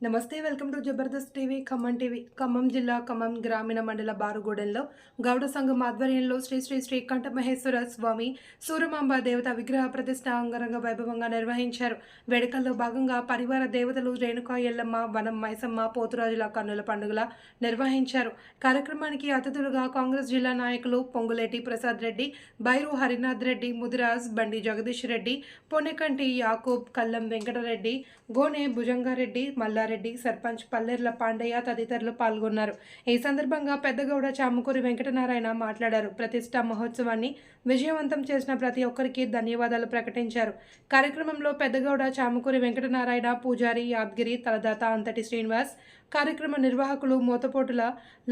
నమస్తే welcome to Jabardasth TV Khammam జిల్లా ఖమ్మం గ్రామీణ మండల బారుగూడెంలో గౌడ సంఘం ఆధ్వర్యంలో శ్రీ శ్రీ శ్రీ కంఠమహేశ్వర స్వామి సూరమాంబ దేవత విగ్రహ ప్రతిష్ఠ అంగరంగ వైభవంగా నిర్వహించారు. వేడుకల్లో భాగంగా పరివార దేవతలు రేణుకా ఎల్లమ్మ, వనం మైసమ్మ, పోతురాజుల కన్నుల పండుగల నిర్వహించారు. కార్యక్రమానికి అతిథులుగా కాంగ్రెస్ జిల్లా నాయకులు పొంగులేటి ప్రసాద్ రెడ్డి, బైరు హరినాథ్ రెడ్డి, ముదిరాజ్, బండి జగదీష్ రెడ్డి, పొన్నెకంటి యాకూబ్, కల్లం వెంకటరెడ్డి, గోనె భుజంగారెడ్డి, మల్లారెడ్డి, సర్పంచ్ పల్లెర్ల పాండయ్య తదితరులు పాల్గొన్నారు. ఈ సందర్భంగా పెద్దగౌడ చాముకూరి వెంకటనారాయణ మాట్లాడారు. ప్రతిష్ఠా మహోత్సవాన్ని విజయవంతం చేసిన ప్రతి ఒక్కరికి ధన్యవాదాలు ప్రకటించారు. కార్యక్రమంలో పెద్దగౌడ చాముకూరి వెంకటనారాయణ, పూజారి యాద్గిరి, తలదాత అంతటి శ్రీనివాస్, కార్యక్రమ నిర్వాహకులు మోతపోటుల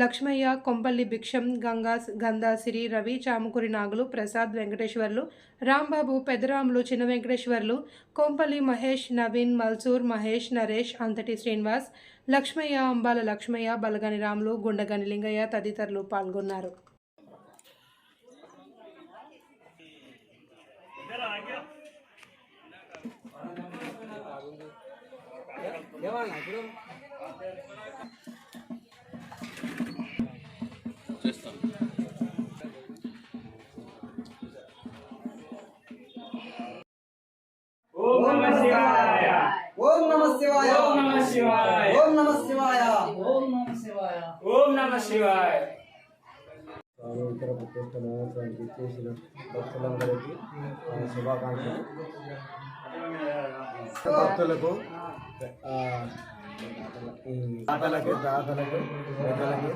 లక్ష్మయ్య, కొంపల్లి భిక్షం, గంధాసిరి, రవి, చాముకూరి నాగులు, ప్రసాద్, వెంకటేశ్వర్లు, రాంబాబు, పెద్దరాములు, చిన్న వెంకటేశ్వర్లు, కొంపల్లి మహేష్, నవీన్, మల్సూర్, మహేష్, నరేష్, అంతటి శ్రీనివాస్, లక్ష్మయ్య, అంబాల లక్ష్మయ్య, బలగని రాములు, గుండగని లింగయ్య తదితరులు పాల్గొన్నారు. ఓం నమః శివాయ ఓం నమః శివాయ ఓం నమః శివాయ ఓం నమః శివాయ ఓం నమః శివాయ ఓం నమః శివాయ. ఇతర ప్రతిష్ట మహోత్సవానికి చేసిన భక్తులందరికీ శుభాకాంక్షలు. భక్తులకు దాతలకు ప్రజలకు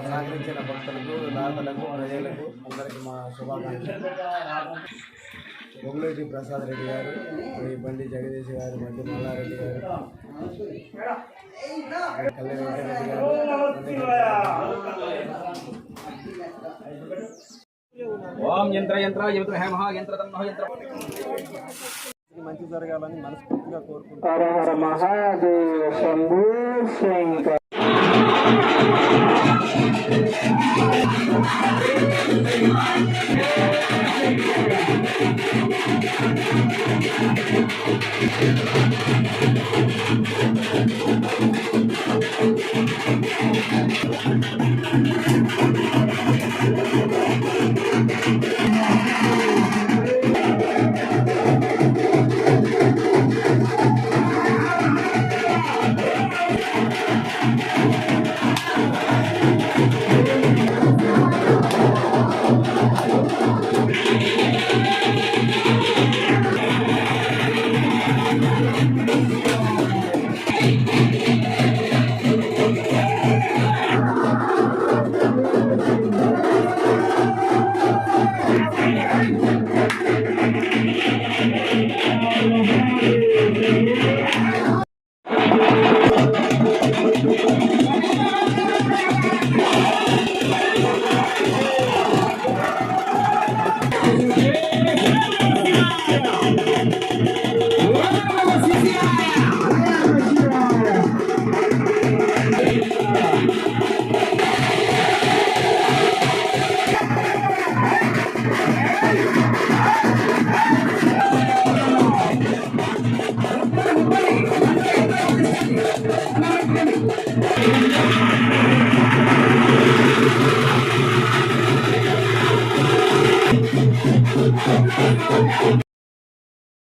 సహకరించిన భక్తులకు, దాతలకు, ప్రజలకు అందరికీ మా శుభాకాంక్షలు. పొంగులేటి ప్రసాద్ రెడ్డి గారు, బండి జగదీష్ గారు, మధ్య మల్లారెడ్డి గారు, కళ్యాణ వెంకటరెడ్డి గారు, ఓం యంత్ర మహాయంత్ర తన్నో యంత్ర మంచి జరగాలని మనస్ఫూర్తిగా కోరుకుంటున్నాను. హర హర మహాదేవ శంభూ శంకర.